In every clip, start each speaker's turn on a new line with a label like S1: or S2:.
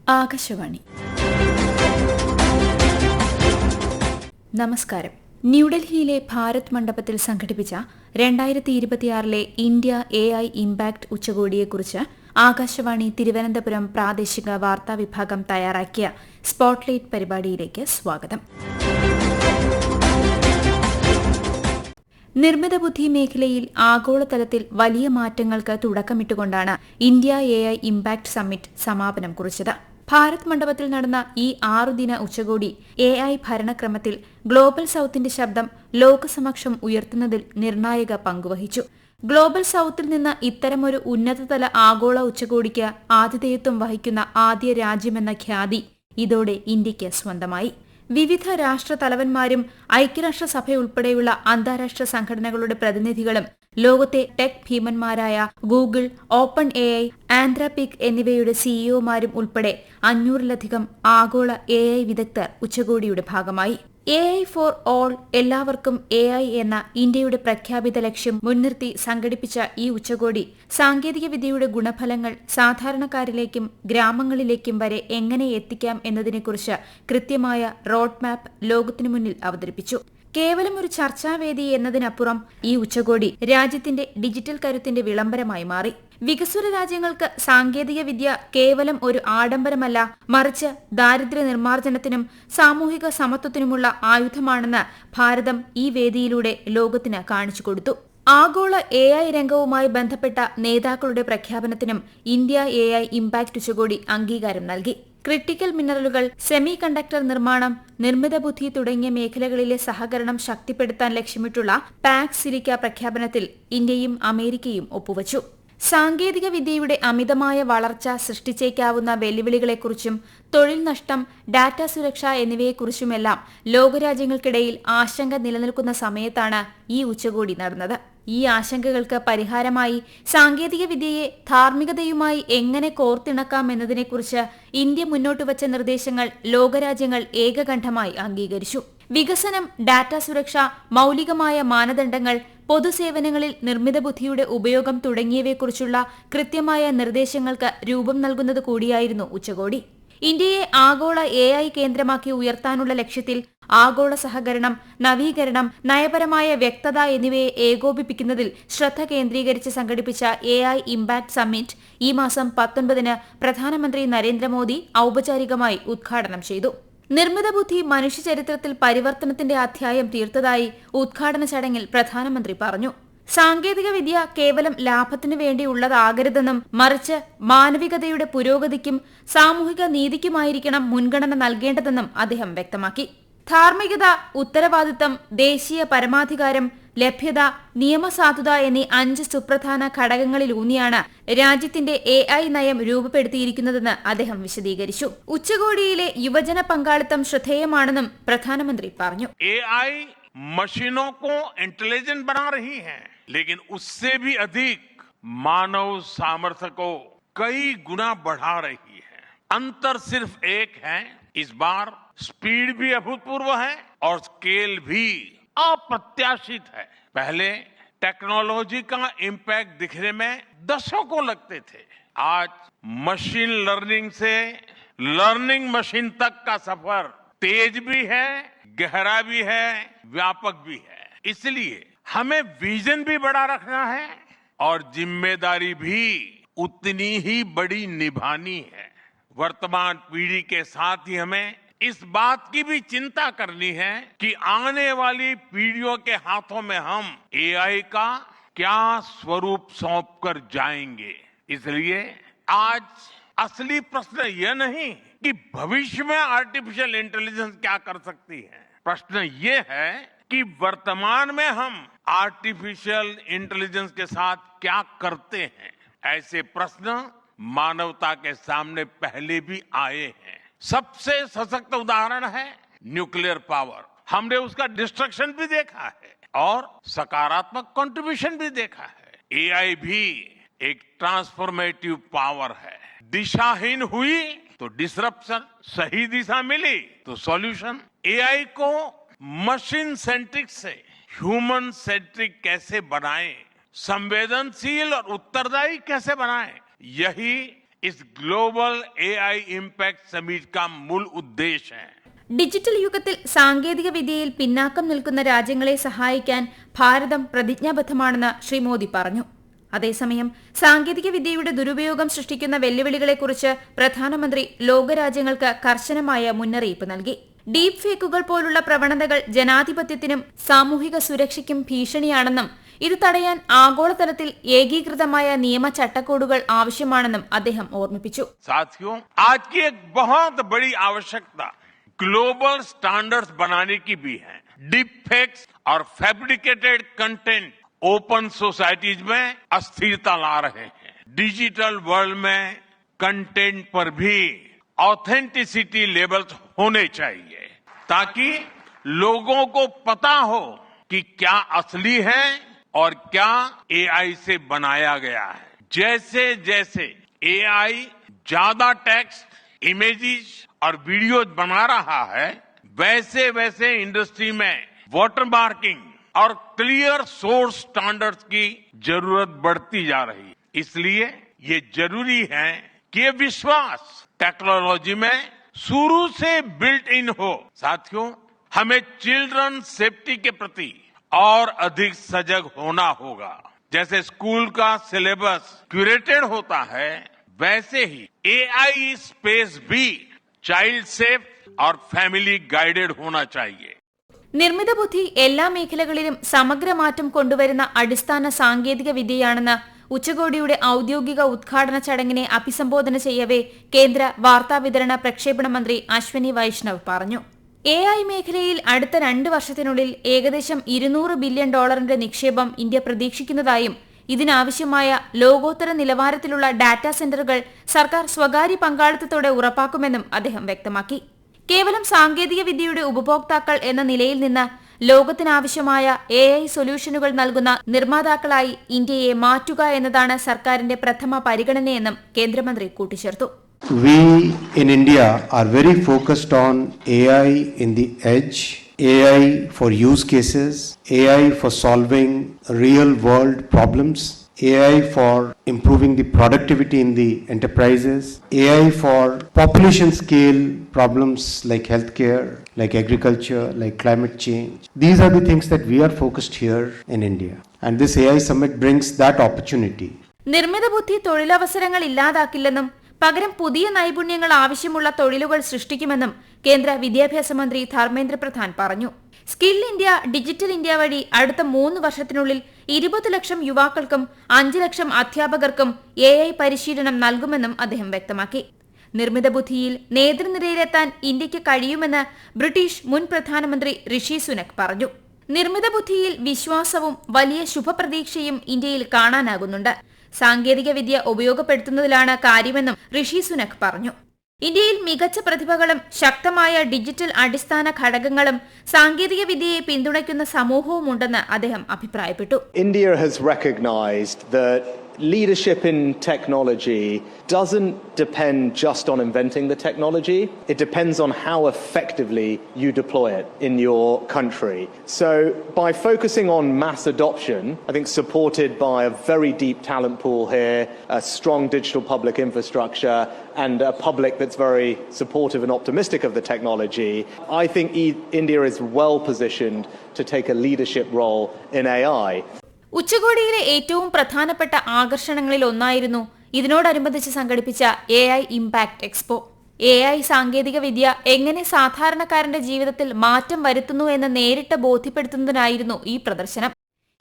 S1: ആകാശവാണി. നമസ്കാരം. ന്യൂഡൽഹിയിലെ ഭാരത് മണ്ഡപത്തിൽ സംഘടിപ്പിച്ച 2026 ഇന്ത്യ AI ഇംപാക്ട് ഉച്ചകോടിയെക്കുറിച്ച് ആകാശവാണി തിരുവനന്തപുരം പ്രാദേശിക വാർത്താ വിഭാഗം തയ്യാറാക്കിയ സ്പോട്ട്ലൈറ്റ് പരിപാടിയിലേക്ക് സ്വാഗതം. നിർമ്മിത ബുദ്ധി മേഖലയിൽ ആഗോളതലത്തിൽ വലിയ മാറ്റങ്ങൾക്ക് തുടക്കമിട്ടുകൊണ്ടാണ് ഇന്ത്യ AI ഇംപാക്ട് സമ്മിറ്റ് സമാപനം കുറിച്ചത്. ഭാരത് മണ്ഡപത്തിൽ നടന്ന ഈ 6 ദിന ഉച്ചകോടി AI ഭരണക്രമത്തിൽ ഗ്ലോബൽ സൌത്തിന്റെ ശബ്ദം ലോകസമക്ഷം ഉയർത്തുന്നതിൽ നിർണായക പങ്കുവഹിച്ചു. ഗ്ലോബൽ സൌത്തിൽ നിന്ന് ഇത്തരമൊരു ഉന്നതതല ആഗോള ഉച്ചകോടിക്ക് ആതിഥേയത്വം വഹിക്കുന്ന ആദ്യ രാജ്യമെന്ന ഖ്യാതി ഇതോടെ ഇന്ത്യയ്ക്ക് സ്വന്തമായി. വിവിധ രാഷ്ട്രതലവന്മാരും ഐക്യരാഷ്ട്രസഭയുൾപ്പെടെയുള്ള അന്താരാഷ്ട്ര സംഘടനകളുടെ പ്രതിനിധികളും ലോകത്തെ ടെക് ഭീമന്മാരായ ഗൂഗിൾ, ഓപ്പൺ AI, ആന്ത്രാപിക് എന്നിവയുടെ സിഇഒമാരും ഉൾപ്പെടെ 500-ലധികം ആഗോള AI വിദഗ്ധർ ഉച്ചകോടിയുടെ ഭാഗമായി. AI ഫോർ ഓൾ, എല്ലാവർക്കും AI എന്ന ഇന്ത്യയുടെ പ്രഖ്യാപിത ലക്ഷ്യം മുൻനിർത്തി സംഘടിപ്പിച്ച ഈ ഉച്ചകോടി സാങ്കേതികവിദ്യയുടെ ഗുണഫലങ്ങൾ സാധാരണക്കാരിലേക്കും ഗ്രാമങ്ങളിലേക്കും വരെ എങ്ങനെ എത്തിക്കാം എന്നതിനെക്കുറിച്ച് കൃത്യമായ റോഡ് മാപ്പ് ലോകത്തിനു മുന്നിൽ അവതരിപ്പിച്ചു. കേവലം ഒരു ചർച്ചാവേദി എന്നതിനപ്പുറം ഈ ഉച്ചകോടി രാജ്യത്തിന്റെ ഡിജിറ്റൽ കരുത്തിന്റെ വിളംബരമായി മാറി. വികസ്വര രാജ്യങ്ങൾക്ക് സാങ്കേതികവിദ്യ കേവലം ഒരു ആഡംബരമല്ല, മറിച്ച് ദാരിദ്ര്യ നിർമ്മാർജ്ജനത്തിനും സാമൂഹിക സമത്വത്തിനുമുള്ള ആയുധമാണെന്ന് ഭാരതം ഈ വേദിയിലൂടെ ലോകത്തിന് കാണിച്ചുകൊടുത്തു. ആഗോള AI രംഗവുമായി ബന്ധപ്പെട്ട നേതാക്കളുടെ പ്രഖ്യാപനത്തിനും ഇന്ത്യ AI ഇംപാക്ട് ഉച്ചകോടി അംഗീകാരം നൽകി. ക്രിട്ടിക്കൽ മിനറലുകൾ, സെമി കണ്ടക്ടർ നിർമ്മാണം, നിർമ്മിത ബുദ്ധി തുടങ്ങിയ മേഖലകളിലെ സഹകരണം ശക്തിപ്പെടുത്താൻ ലക്ഷ്യമിട്ടുള്ള പാക് സിലിക്ക പ്രഖ്യാപനത്തിൽ ഇന്ത്യയും അമേരിക്കയും ഒപ്പുവച്ചു. സാങ്കേതിക വിദ്യയുടെ അമിതമായ വളർച്ച സൃഷ്ടിച്ചേക്കാവുന്ന വെല്ലുവിളികളെക്കുറിച്ചും തൊഴിൽ നഷ്ടം, ഡാറ്റ സുരക്ഷ എന്നിവയെക്കുറിച്ചുമെല്ലാം ലോകരാജ്യങ്ങൾക്കിടയിൽ ആശങ്ക നിലനിൽക്കുന്ന സമയത്താണ് ഈ ഉച്ചകോടി നടന്നത്. ഈ ആശങ്കകൾക്ക് പരിഹാരമായി സാങ്കേതികവിദ്യയെ ധാർമ്മികതയുമായി എങ്ങനെ കോർത്തിണക്കാം എന്നതിനെക്കുറിച്ച് ഇന്ത്യ മുന്നോട്ടുവച്ച നിർദ്ദേശങ്ങൾ ലോകരാജ്യങ്ങൾ ഏകകണ്ഠമായി അംഗീകരിച്ചു. വികസനം, ഡാറ്റ സുരക്ഷ, മൌലികമായ മാനദണ്ഡങ്ങൾ, പൊതുസേവനങ്ങളിൽ നിർമ്മിത ബുദ്ധിയുടെ ഉപയോഗം തുടങ്ങിയവയെക്കുറിച്ചുള്ള കൃത്യമായ നിർദ്ദേശങ്ങൾക്ക് രൂപം നൽകുന്നത് കൂടിയായിരുന്നു ഉച്ചകോടി. ഇന്ത്യയെ ആഗോള AI കേന്ദ്രമാക്കി ഉയർത്താനുള്ള ലക്ഷ്യത്തിൽ ആഗോള സഹകരണം, നവീകരണം, നയപരമായ വ്യക്തത എന്നിവയെ ഏകോപിപ്പിക്കുന്നതിൽ ശ്രദ്ധ കേന്ദ്രീകരിച്ച് സംഘടിപ്പിച്ച AI ഇംപാക്ട് സമ്മിറ്റ് ഈ മാസം 19-ന് പ്രധാനമന്ത്രി നരേന്ദ്രമോദി ഔപചാരികമായി ഉദ്ഘാടനം ചെയ്തു. നിർമ്മിത ബുദ്ധി മനുഷ്യചരിത്രത്തിൽ പരിവർത്തനത്തിന്റെ അധ്യായം തീർത്തതായി ഉദ്ഘാടന ചടങ്ങിൽ പ്രധാനമന്ത്രി പറഞ്ഞു. സാങ്കേതികവിദ്യ കേവലം ലാഭത്തിനു വേണ്ടിയുള്ളതാകരുതെന്നും മറിച്ച് മാനവികതയുടെ പുരോഗതിക്കും സാമൂഹിക നീതിക്കുമായിരിക്കണം മുൻഗണന നൽകേണ്ടതെന്നും അദ്ദേഹം വ്യക്തമാക്കി. ധാർമ്മികത, ഉത്തരവാദിത്തം, ദേശീയ പരമാധികാരം, ലഭ്യത, നിയമസാധുത എന്നീ 5 സുപ്രധാന ഘടകങ്ങളിലൂന്നിയാണ് രാജ്യത്തിന്റെ AI നയം രൂപപ്പെടുത്തിയിരിക്കുന്നതെന്ന് അദ്ദേഹം വിശദീകരിച്ചു. ഉച്ചകോടിയിലെ യുവജന പങ്കാളിത്തം ശ്രദ്ധേയമാണെന്നും പ്രധാനമന്ത്രി പറഞ്ഞു.
S2: AI मशीनों को इंटेलिजेंट बना रही है, लेकिन उससे भी अधिक मानव सामर्थ्य को कई गुना बढ़ा रही है. अंतर सिर्फ एक है, इस बार स्पीड भी अभूतपूर्व है और स्केल भी अप्रत्याशित है. पहले टेक्नोलॉजी का इंपैक्ट दिखने में दशकों लगते थे. आज मशीन लर्निंग से लर्निंग मशीन तक का सफर तेज भी है, गहरा भी है, व्यापक भी है. इसलिए हमें विजन भी बड़ा रखना है और जिम्मेदारी भी उतनी ही बड़ी निभानी है. वर्तमान पीढ़ी के साथ ही हमें इस बात की भी चिंता करनी है कि आने वाली पीढ़ियों के हाथों में हम AI का क्या स्वरूप सौंप कर जाएंगे. इसलिए आज असली प्रश्न यह नहीं कि भविष्य में आर्टिफिशियल इंटेलिजेंस क्या कर सकती है. प्रश्न ये है कि वर्तमान में हम आर्टिफिशियल इंटेलिजेंस के साथ क्या करते हैं. ऐसे प्रश्न मानवता के सामने पहले भी आए हैं. सबसे सशक्त उदाहरण है न्यूक्लियर पावर. हमने उसका डिस्ट्रक्शन भी देखा है और सकारात्मक कंट्रीब्यूशन भी देखा है. AI भी एक ट्रांसफॉर्मेटिव पावर है. दिशाहीन हुई तो डिसरप्शन, सही दिशा मिली तो सॉल्यूशन. AI को मशीन सेंट्रिक से ह्यूमन सेंट्रिक कैसे बनाएं, संवेदनशील और उत्तरदायी कैसे बनाएं, यही इस ग्लोबल एआई इम्पैक्ट समिट का मूल उद्देश्य है।
S1: ഡിജിറ്റൽ യുഗത്തിൽ സാങ്കേതിക വിദ്യയിൽ പിന്നാക്കം നിൽക്കുന്ന രാജ്യങ്ങളെ സഹായിക്കാൻ ഭാരതം പ്രതിജ്ഞാബദ്ധമാണെന്ന് ശ്രീ മോദി പറഞ്ഞു. അതേസമയം സാങ്കേതിക വിദ്യയുടെ ദുരുപയോഗം സൃഷ്ടിക്കുന്ന വെല്ലുവിളികളെക്കുറിച്ച് പ്രധാനമന്ത്രി ലോകരാജ്യങ്ങൾക്ക് കർശനമായ മുന്നറിയിപ്പ് നൽകി. ഡീപ് ഫേക്കുകൾ പോലുള്ള പ്രവണതകൾ ജനാധിപത്യത്തിനും സാമൂഹിക സുരക്ഷയ്ക്കും ഭീഷണിയാണെന്നും ഇത് തടയാൻ ആഗോളതലത്തിൽ ഏകീകൃതമായ നിയമ ചട്ടക്കൂടുകൾ ആവശ്യമാണെന്നും അദ്ദേഹം ഓർമ്മിപ്പിച്ചു.
S2: साथियों, आज की एक बहुत बड़ी आवश्यकता ग्लोबल स्टैंडर्ड्स बनाने की भी है. डीप फेक्स और फैब्रिकेटेड कंटेंट ओपन सोसाइटीज में अस्थिरता ला रहे हैं. डिजिटल वर्ल्ड में कंटेंट पर भी ऑथेंटिसिटी लेवल्स होने चाहिए ताकि लोगों को पता हो कि क्या असली है और क्या एआई से बनाया गया है. जैसे जैसे एआई ज्यादा टेक्स्ट, इमेजेस और वीडियोज बना रहा है, वैसे वैसे इंडस्ट्री में वाटरमार्किंग और क्लियर सोर्स स्टैंडर्ड्स की जरूरत बढ़ती जा रही है. इसलिए ये जरूरी है कि ये विश्वास टेक्नोलॉजी में शुरू से बिल्ट इन हो. साथियों, हमें चिल्ड्रन सेफ्टी के प्रति और अधिक सजग होना होगा. जैसे स्कूल का सिलेबस क्यूरेटेड होता है, वैसे ही एआई स्पेस भी चाइल्ड सेफ और फैमिली गाइडेड होना चाहिए.
S1: നിർമ്മിത ബുദ്ധി എല്ലാ മേഖലകളിലും സമഗ്ര മാറ്റം കൊണ്ടുവരുന്ന അടിസ്ഥാന സാങ്കേതിക വിദ്യയാണെന്ന് ഉച്ചകോടിയുടെ ഔദ്യോഗിക ഉദ്ഘാടന ചടങ്ങിനെ അഭിസംബോധന ചെയ്യവേ കേന്ദ്ര വാർത്താവിതരണ പ്രക്ഷേപണ മന്ത്രി അശ്വനി വൈഷ്ണവ് പറഞ്ഞു. എഐ മേഖലയിൽ അടുത്ത 2 വർഷത്തിനുള്ളിൽ ഏകദേശം $200 ബില്യൺ നിക്ഷേപം ഇന്ത്യ പ്രതീക്ഷിക്കുന്നതായും ഇതിനാവശ്യമായ ലോകോത്തര നിലവാരത്തിലുള്ള ഡാറ്റാ സെന്ററുകൾ സർക്കാർ സ്വകാര്യ പങ്കാളിത്തത്തോടെ ഉറപ്പാക്കുമെന്നും അദ്ദേഹം വ്യക്തമാക്കി. കേവലം സാങ്കേതിക വിദ്യയുടെ ഉപഭോക്താക്കൾ എന്ന നിലയിൽ നിന്ന് ലോകത്തിനാവശ്യമായ എഐ സൊല്യൂഷനുകൾ നൽകുന്ന നിർമ്മാതാക്കളായി ഇന്ത്യയെ മാറ്റുക എന്നതാണ് സർക്കാരിന്റെ പ്രഥമ പരിഗണനയെന്നും കേന്ദ്രമന്ത്രി കൂട്ടിച്ചേർത്തു.
S3: We in India are very focused on AI in the edge, AI for use cases, AI for solving real world problems, AI for improving the productivity in the enterprises, AI for population scale problems like healthcare, like agriculture, like climate change. These are the things that we are focused here in India. And this AI summit brings that opportunity.
S1: നിർമ്മിത ബുദ്ധി തൊഴിലവസരങ്ങൾ ഇല്ലാതാക്കില്ലെന്നും പകരം പുതിയ നൈപുണ്യങ്ങൾ ആവശ്യമുള്ള തൊഴിലുകൾ സൃഷ്ടിക്കുമെന്നും കേന്ദ്ര വിദ്യാഭ്യാസ മന്ത്രി ധർമ്മേന്ദ്ര പ്രധാൻ പറഞ്ഞു. സ്കിൽ ഇന്ത്യ, ഡിജിറ്റൽ ഇന്ത്യ വഴി അടുത്ത 3 വർഷത്തിനുള്ളിൽ 20 ലക്ഷം യുവാക്കൾക്കും 5 ലക്ഷം അധ്യാപകർക്കും എഐ പരിശീലനം നൽകുമെന്നും അദ്ദേഹം വ്യക്തമാക്കി. നിർമ്മിത ബുദ്ധിയിൽ നേതൃനിരയിലെത്താൻ ഇന്ത്യക്ക് കഴിയുമെന്ന് ബ്രിട്ടീഷ് മുൻ പ്രധാനമന്ത്രി ഋഷി സുനക് പറഞ്ഞു. നിർമ്മിത ബുദ്ധിയിൽ വിശ്വാസവും വലിയ ശുഭപ്രതീക്ഷയും ഇന്ത്യയിൽ കാണാനാകുന്നുണ്ട്. സാങ്കേതിക വിദ്യ ഉപയോഗപ്പെടുത്തുന്നതിലാണ് കാര്യമെന്നും ഋഷി സുനക് പറഞ്ഞു. ഇന്ത്യയിൽ മികച്ച പ്രതിഭകളും ശക്തമായ ഡിജിറ്റൽ അടിസ്ഥാന ഘടകങ്ങളും സാങ്കേതിക വിദ്യയെ പിന്തുണയ്ക്കുന്ന സമൂഹവുമുണ്ടെന്ന് അദ്ദേഹം അഭിപ്രായപ്പെട്ടു.
S4: India has recognized that leadership in technology doesn't depend just on inventing the technology. It depends on how effectively you deploy it in your country. So by focusing on mass adoption, I think supported by a very deep talent pool here, a strong digital public infrastructure, and a public that's very supportive and optimistic of the technology, I think India is well positioned to take a leadership role in AI.
S1: ഉച്ചകോടിയിലെ ഏറ്റവും പ്രധാനപ്പെട്ട ആകർഷണങ്ങളിൽ ഒന്നായിരുന്നു ഇതിനോടനുബന്ധിച്ച് സംഘടിപ്പിച്ച AI impact expo. AI സാങ്കേതിക വിദ്യ എങ്ങനെ സാധാരണക്കാരന്റെ ജീവിതത്തിൽ മാറ്റം വരുത്തുന്നു എന്ന് നേരിട്ട് ബോധ്യപ്പെടുത്തുന്നതിനായിരുന്നു ഈ പ്രദർശനം.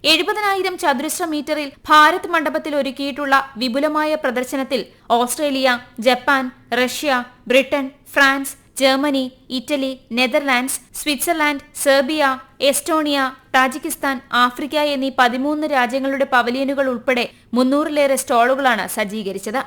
S1: 70,000 ചതുരശ്ര മീറ്ററിൽ ഭാരത് മണ്ഡപത്തിൽ ഒരുക്കിയിട്ടുള്ള വിപുലമായ പ്രദർശനത്തിൽ Australia, Japan, Russia, Britain, France, Germany, Italy, Netherlands, Switzerland, Serbia, Estonia, Tajikistan, Africa എന്നീ 13 രാജ്യങ്ങളുടെ പവലിയനുകൾ ഉൾപ്പെടെ 300-ലേറെ സ്റ്റാളുകളാണ് സജ്ജീകരിച്ചത്.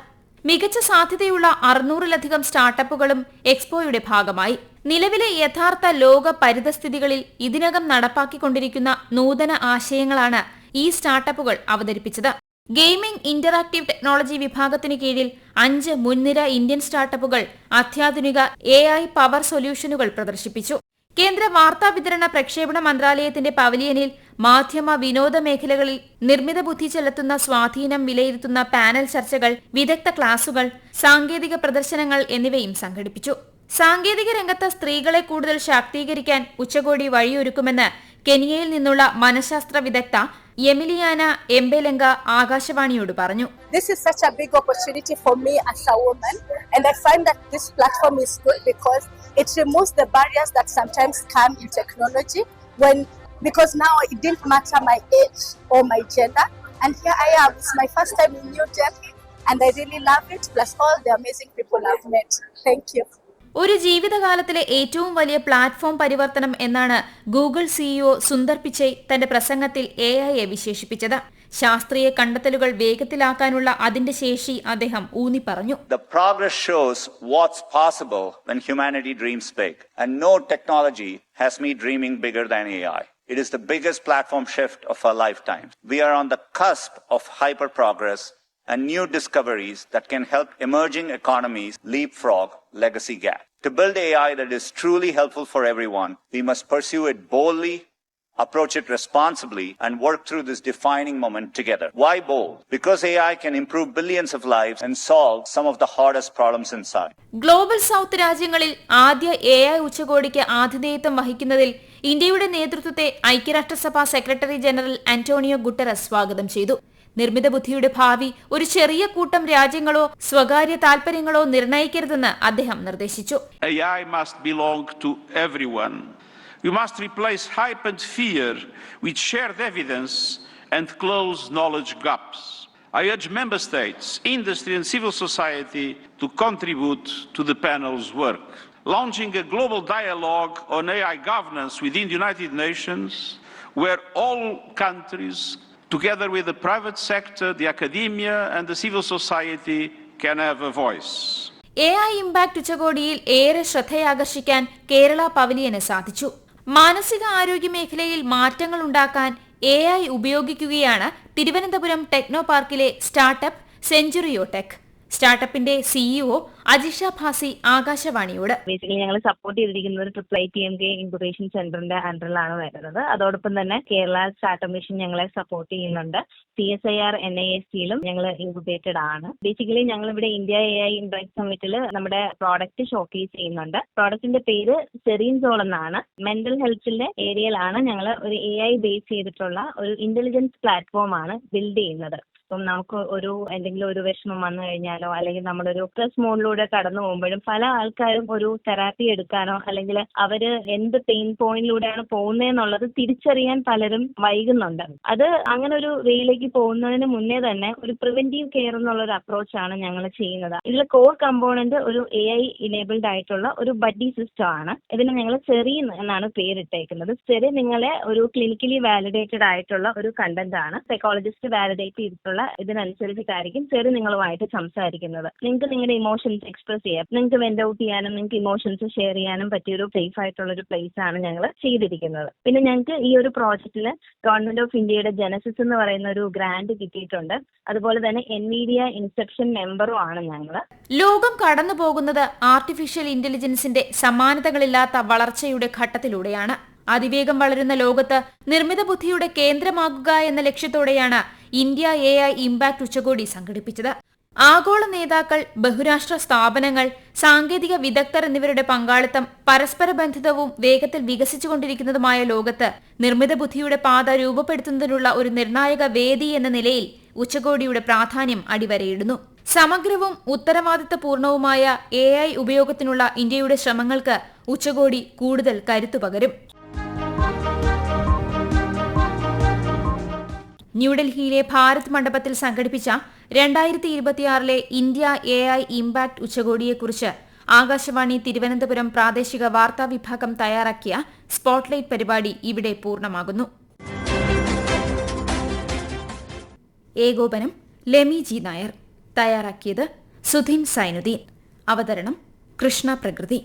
S1: മികച്ച സാധ്യതയുള്ള 600-ലധികം സ്റ്റാർട്ടപ്പുകളും എക്സ്പോയുടെ ഭാഗമായി. നിലവിലെ യഥാർത്ഥ ലോക പരിതസ്ഥിതികളിൽ ഇതിനകം നടപ്പാക്കിക്കൊണ്ടിരിക്കുന്ന നൂതന ആശയങ്ങളാണ് ഈ സ്റ്റാർട്ടപ്പുകൾ അവതരിപ്പിച്ചത്. ഗെയിമിംഗ് ഇന്ററാക്റ്റീവ് ടെക്നോളജി വിഭാഗത്തിന് കീഴിൽ 5 മുൻനിര ഇന്ത്യൻ സ്റ്റാർട്ടപ്പുകൾ അത്യാധുനിക എഐ പവർ സൊല്യൂഷനുകൾ പ്രദർശിപ്പിച്ചു. കേന്ദ്ര വാർത്താവിതരണ പ്രക്ഷേപണ മന്ത്രാലയത്തിന്റെ പവലിയനിൽ മാധ്യമ വിനോദ മേഖലകളിൽ നിർമ്മിത ബുദ്ധി ചെലുത്തുന്ന സ്വാധീനം വിലയിരുത്തുന്ന പാനൽ ചർച്ചകൾ, വിദഗ്ധ ക്ലാസുകൾ, സാങ്കേതിക പ്രദർശനങ്ങൾ എന്നിവയും സംഘടിപ്പിച്ചു. സാങ്കേതിക രംഗത്ത് സ്ത്രീകളെ കൂടുതൽ ശാക്തീകരിക്കാൻ ഉച്ചകോടി വഴിയൊരുക്കുമെന്ന് കെനിയയിൽ നിന്നുള്ള മനഃശാസ്ത്ര വിദഗ്ധ എമിലിയാന എംബെലങ്ക ആകാശവാണിയോട് പറഞ്ഞു.
S5: This is such a big opportunity for me as a woman, and I find that this platform is good because it removes the barriers that sometimes come in technology because now it didn't matter my age or my gender, and here I am. It's my first time in New Delhi and I really love it, plus all the amazing people I've met. Thank you.
S1: ഒരു ജീവിതകാലത്തിലെ ഏറ്റവും വലിയ platform പരിവർത്തനം എന്നാണ് Google CEO Sundar Pichai തന്റെ പ്രസംഗത്തിൽ എഐയെ വിശേഷിപ്പിച്ചത്. ശാസ്ത്രീയ കണ്ടെത്തലുകൾ വേഗത്തിലാക്കാനുള്ള അതിന്റെ ശേഷി അദ്ദേഹം ഊന്നി പറഞ്ഞു.
S6: The progress shows what's possible when humanity dreams big, and no technology has me dreaming bigger than AI. It is the biggest platform shift of our lifetime. We are on the cusp of hyper progress and new discoveries that can help emerging economies leapfrog legacy gap. To build AI that is truly helpful for everyone, we must pursue it boldly, approach it responsibly, and work through this defining moment together. Why bold? Because AI can improve billions of lives and solve some of the hardest problems inside.
S1: Global south രാജ്യങ്ങളിൽ ആദ്യ AI ഉച്ചകോടിക്ക് ആതിഥേയത്വം വഹിക്കുന്നതിൽ ഇന്ത്യയുടെ നേതൃത്വത്തെ ഐക്യരാഷ്ട്രസഭ secretary general Antonio Guterres സ്വാഗതം ചെയ്തു. നിർമ്മിത ബുദ്ധിയുടെ ഭാവി ഒരു ചെറിയ കൂട്ടം രാജ്യങ്ങളോ സ്വകാര്യ താൽപര്യങ്ങളോ നിർണ്ണയിക്കരുതെന്ന് അദ്ദേഹം നിർദ്ദേശിച്ചു.
S7: AI must belong to everyone. We must replace hype and fear with shared evidence and close knowledge gaps. I urge member states, industry and civil society to contribute to the panel's work. Launching a global dialogue on AI governance within the United Nations, where all countries, together with the private sector, the academia and the civil society, can have a voice.
S1: AI impact ഉച്ചകോടിയിൽ ഏറെ ശ്രദ്ധയാകർഷിക്കാൻ Kerala pavilion സാധിച്ചു. മാനസിക ആരോഗ്യ മേഖലയിൽ മാറ്റങ്ങൾ ഉണ്ടാക്കാൻ AI ഉപയോഗിക്കുകയാണ് Thiruvananthapuram techno പാർക്കിലെ സ്റ്റാർട്ടപ്പ് സെഞ്ചുറിയോ ടെക്. സ്റ്റാർട്ടപ്പിന്റെ സിഇഒ അജിഷ ഭാസി ആകാശവാണിയോട്.
S8: ബേസിക്കലി ഞങ്ങൾ സപ്പോർട്ട് ചെയ്തിരിക്കുന്നത് IIITMK ഇൻക്യുബേഷൻ സെന്ററിന്റെ അണ്ടറിലാണ് വരുന്നത്. അതോടൊപ്പം തന്നെ കേരള സ്റ്റാർട്ടപ്പ് മിഷൻ ഞങ്ങളെ സപ്പോർട്ട് ചെയ്യുന്നുണ്ട്. CSIR NISTയിലും ഞങ്ങൾ ഇൻക്യുബേറ്റഡ് ആണ്. ബേസിക്കലി ഞങ്ങൾ ഇവിടെ ഇന്ത്യ AI ഇംപാക്ട് സമ്മിറ്റിൽ നമ്മുടെ പ്രോഡക്റ്റ് ഷോക്കേസ് ചെയ്യുന്നുണ്ട്. പ്രോഡക്റ്റിന്റെ പേര് സെറീൻസോൾ എന്നാണ്. മെന്റൽ ഹെൽത്തിന്റെ ഏരിയയിലാണ് ഞങ്ങൾ ഒരു AI ബേസ് ചെയ്തിട്ടുള്ള ഒരു ഇന്റലിജൻസ് പ്ലാറ്റ്ഫോം ആണ് ബിൽഡ് ചെയ്യുന്നത്. ഇപ്പം നമുക്ക് എന്തെങ്കിലും ഒരു വിഷമം വന്നു കഴിഞ്ഞാലോ അല്ലെങ്കിൽ നമ്മളൊരു സ്ട്രെസ് മോഡിലൂടെ കടന്നു പോകുമ്പോഴും പല ആൾക്കാരും ഒരു തെറാപ്പി എടുക്കാനോ അല്ലെങ്കിൽ അവര് എന്ത് പെയിൻ പോയിന്റിലൂടെയാണ് പോകുന്നതെന്നുള്ളത് തിരിച്ചറിയാൻ പലരും വൈകുന്നുണ്ട്. അത് അങ്ങനെ ഒരു വേയിലേക്ക് പോകുന്നതിന് മുന്നേ തന്നെ ഒരു പ്രിവെന്റീവ് കെയർ എന്നുള്ള ഒരു അപ്രോച്ചാണ് ഞങ്ങൾ ചെയ്യുന്നത്. ഇതിലെ കോർ കമ്പോണന്റ് ഒരു AI ഇനേബിൾഡ് ആയിട്ടുള്ള ഒരു ബഡ്ഡി സിസ്റ്റം ആണ്. ഇതിന് ഞങ്ങൾ സെറീൻ എന്നാണ് പേരിട്ടേക്കുന്നത്. സെറി നിങ്ങളെ ഒരു ക്ലിനിക്കലി വാലിഡേറ്റഡ് ആയിട്ടുള്ള ഒരു കണ്ടന്റ് ആണ്. സൈക്കോളജിസ്റ്റ് വാലിഡേറ്റ് ചെയ്തിട്ടുള്ള ഇതിനനുസരിച്ചിട്ടായിരിക്കും സെറി നിങ്ങളുമായിട്ട് സംസാരിക്കുന്നത്. നിങ്ങൾക്ക് നിങ്ങളുടെ ഇമോഷൻസ് എക്സ്പ്രസ് ചെയ്യാം, നിങ്ങൾക്ക് വെന്റ് ഔട്ട് ചെയ്യാനും നിങ്ങൾക്ക് ഇമോഷൻസ് ഷെയർ ചെയ്യാനും പറ്റിയൊരു സേഫ് ആയിട്ടുള്ള ഒരു പ്ലേസ് ആണ് ഞങ്ങൾ ചെയ്തിരിക്കുന്നത്. പിന്നെ ഞങ്ങൾക്ക് ഈ ഒരു പ്രോജക്റ്റിൽ ഗവൺമെന്റ് ഓഫ് ഇന്ത്യയുടെ ജനസിസ് എന്ന് പറയുന്ന ഒരു ഗ്രാന്റ് കിട്ടിയിട്ടുണ്ട്. അതുപോലെ തന്നെ NVIDIA ഇൻസെപ്ഷൻ മെമ്പറും ആണ് ഞങ്ങൾ.
S1: ലോകം കടന്നു പോകുന്നത് ആർട്ടിഫിഷ്യൽ ഇന്റലിജൻസിന്റെ സമാനതകളില്ലാത്ത വളർച്ചയുടെ ഘട്ടത്തിലൂടെയാണ്. അതിവേഗം വളരുന്ന ലോകത്ത് നിർമ്മിത ബുദ്ധിയുടെ കേന്ദ്രമാകുക എന്ന ലക്ഷ്യത്തോടെയാണ് ഇന്ത്യ AI ഇംപാക്ട് ഉച്ചകോടി സംഘടിപ്പിച്ചത്. ആഗോള നേതാക്കൾ, ബഹുരാഷ്ട്ര സ്ഥാപനങ്ങൾ, സാങ്കേതിക വിദഗ്ധർ എന്നിവരുടെ പങ്കാളിത്തം പരസ്പര ബന്ധിതവും വേഗത്തിൽ വികസിച്ചുകൊണ്ടിരിക്കുന്നതുമായ ലോകത്ത് നിർമ്മിത ബുദ്ധിയുടെ പാത രൂപപ്പെടുത്തുന്നതിനുള്ള ഒരു നിർണായക വേദി എന്ന നിലയിൽ ഉച്ചകോടിയുടെ പ്രാധാന്യം അടിവരയിടുന്നു. സമഗ്രവും ഉത്തരവാദിത്തപൂർണവുമായ AI ഉപയോഗത്തിനുള്ള ഇന്ത്യയുടെ ശ്രമങ്ങൾക്ക് ഉച്ചകോടി കൂടുതൽ കരുത്തു പകരും. ന്യൂഡൽഹിയിലെ ഭാരത് മണ്ഡപത്തിൽ സംഘടിപ്പിച്ച 2026 ഇന്ത്യ AI ഇംപാക്ട് ഉച്ചകോടിയെക്കുറിച്ച് ആകാശവാണി തിരുവനന്തപുരം പ്രാദേശിക വാർത്താ വിഭാഗം തയ്യാറാക്കിയ സ്പോട്ട്ലൈറ്റ് പരിപാടി ഇവിടെ പൂർണ്ണമാകുന്നു. ഏകോപനം ലെമി ജി നായർ. തയ്യാറാക്കിയത് സുധിൻ സൈനുദ്ദീൻ. അവതരണം കൃഷ്ണ പ്രകൃതി.